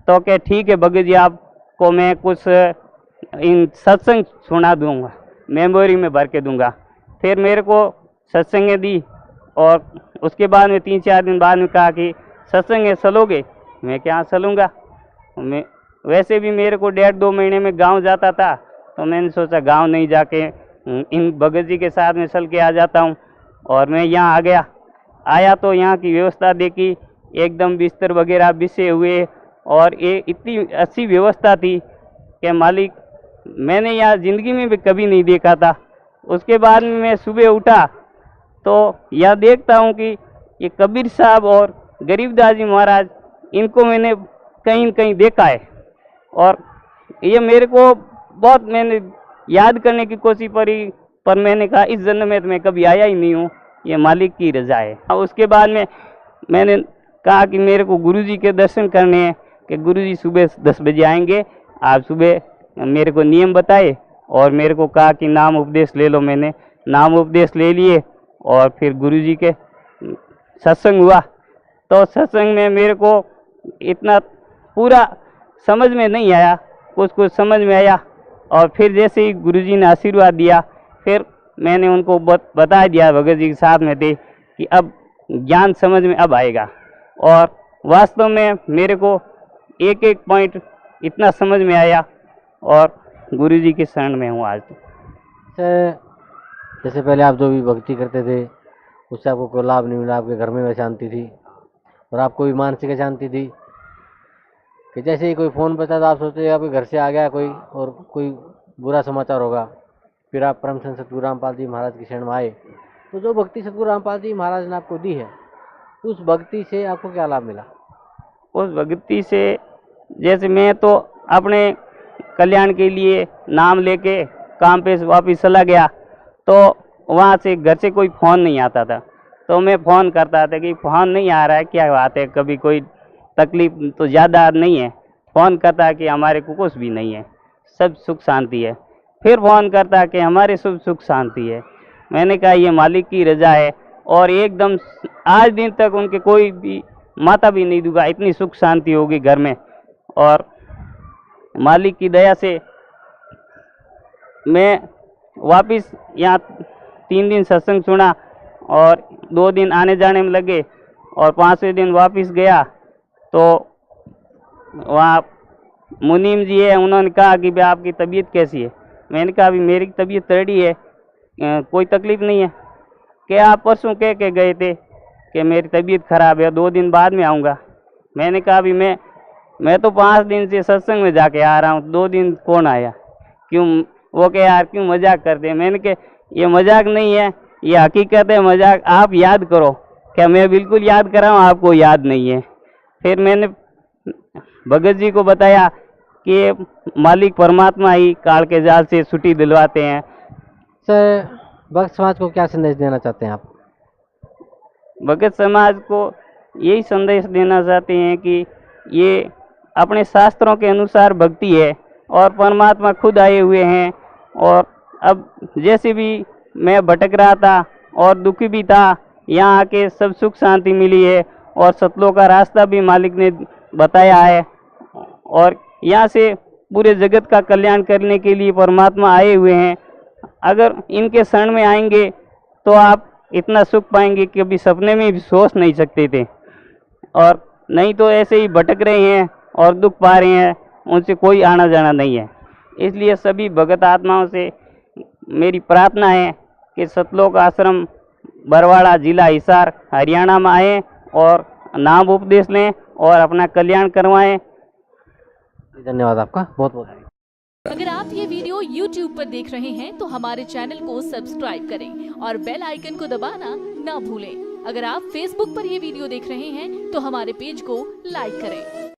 तो क्या ठीक है भगत जी, आपको मैं कुछ इन सत्संग सुना दूंगा, मेमोरी में भर के दूंगा। फिर मेरे को सत्संगें दी। और उसके बाद में 3-4 दिन बाद में कहा कि सत्संग चलोगे? मैं क्या चलूँगा। मैं वैसे भी मेरे को 1.5-2 महीने में गांव जाता था, तो मैंने सोचा गांव नहीं जाके इन भगत जी के साथ में चल के आ जाता हूं। और मैं यहाँ आया तो यहाँ की व्यवस्था देखी, एकदम बिस्तर वगैरह बिछे हुए, और ये इतनी अच्छी व्यवस्था थी कि मालिक मैंने यहाँ ज़िंदगी में भी कभी नहीं देखा था। उसके बाद में मैं सुबह उठा तो यह देखता हूँ कि ये कबीर साहब और गरीबदास जी महाराज, इनको मैंने कहीं न कहीं देखा है। और ये मेरे को बहुत, मैंने याद करने की कोशिश करी, पर मैंने कहा इस जन्म में तो मैं कभी आया ही नहीं हूँ, ये मालिक की रज़ा है। और उसके बाद में मैंने कहा कि मेरे को गुरुजी के दर्शन करने हैं, कि गुरुजी सुबह 10 बजे आएंगे। आप सुबह मेरे को नियम बताए और मेरे को कहा कि नाम उपदेश ले लो। मैंने नाम उपदेश ले लिए और फिर गुरुजी के सत्संग हुआ। तो सत्संग में मेरे को इतना पूरा समझ में नहीं आया, कुछ कुछ समझ में आया। और फिर जैसे ही गुरुजी ने आशीर्वाद दिया, फिर मैंने उनको बता दिया, भगत जी के साथ में थे, कि अब ज्ञान समझ में अब आएगा। और वास्तव में मेरे को एक एक पॉइंट इतना समझ में आया और गुरुजी के शरण में हूँ आज। सर, जैसे पहले आप जो भी भक्ति करते थे उससे आपको कोई लाभ नहीं मिला, आपके घर में वह शांति थी और आपको भी मानसिक शांति थी। कि जैसे ही कोई फ़ोन बता तो आप सोचते हैं कोई घर से आ गया कोई और कोई बुरा समाचार होगा, फिर आप परम संत सतगुरु रामपाल जी महाराज की शरण में आए। तो जो भक्ति सतगुरु रामपाल जी महाराज ने आपको दी है, उस भक्ति से आपको क्या लाभ मिला? उस भक्ति से जैसे मैं तो अपने कल्याण के लिए नाम लेके काम पे वापस चला गया, तो वहाँ से घर से कोई फ़ोन नहीं आता था, तो मैं फ़ोन करता था कि फ़ोन नहीं आ रहा है, क्या बात है, कभी कोई तकलीफ तो ज़्यादा नहीं है। फ़ोन करता कि हमारे को कुछ भी नहीं है, सब सुख शांति है। फिर फ़ोन करता कि हमारे सब सुख शांति है। मैंने कहा ये मालिक की रज़ा है, और एकदम आज दिन तक उनके कोई भी माता भी नहीं दुखा, इतनी सुख शांति होगी घर में। और मालिक की दया से मैं वापस यहाँ 3 दिन सत्संग सुना और 2 दिन आने जाने में लगे, और 5वें दिन वापस गया तो वहाँ मुनीम जी है, उन्होंने कहा कि भाई आपकी तबीयत कैसी है? मैंने कहा अभी मेरी तबीयत रेडी है, कोई तकलीफ़ नहीं है। क्या आप परसों कह के गए थे कि मेरी तबीयत ख़राब है, 2 दिन बाद में आऊँगा। मैंने कहा अभी मैं तो 5 दिन से सत्संग में जाके आ रहा हूँ, 2 दिन कौन आया? क्यों? वो कहे यार क्यों मजाक करते हैं? मैंने कहा ये मजाक नहीं है, ये हकीकत है। मजाक आप याद करो। क्या मैं बिल्कुल याद कर रहा हूँ, आपको याद नहीं है? फिर मैंने भगत जी को बताया कि मालिक परमात्मा ही काल के जाल से छुट्टी दिलवाते हैं। सर, भक्त समाज को क्या संदेश देना चाहते हैं आप? भगत समाज को यही संदेश देना चाहते हैं कि ये अपने शास्त्रों के अनुसार भक्ति है, और परमात्मा खुद आए हुए हैं। और अब जैसे भी मैं भटक रहा था और दुखी भी था, यहाँ आके सब सुख शांति मिली है, और सतलों का रास्ता भी मालिक ने बताया है, और यहाँ से पूरे जगत का कल्याण करने के लिए परमात्मा आए हुए हैं। अगर इनके शरण में आएंगे तो आप इतना सुख पाएंगे कि अभी सपने में भी सोच नहीं सकते थे, और नहीं तो ऐसे ही भटक रहे हैं और दुख पा रहे हैं, उनसे कोई आना जाना नहीं है। इसलिए सभी भगत आत्माओं से मेरी प्रार्थना है कि सतलोक आश्रम बरवाड़ा, जिला हिसार, हरियाणा में आएँ और नाम उपदेश लें और अपना कल्याण करवाएं। धन्यवाद आपका, बहुत बहुत। अगर आप ये वीडियो YouTube पर देख रहे हैं तो हमारे चैनल को सब्सक्राइब करें और बेल आइकन को दबाना ना भूलें। अगर आप Facebook पर ये वीडियो देख रहे हैं तो हमारे पेज को लाइक करें।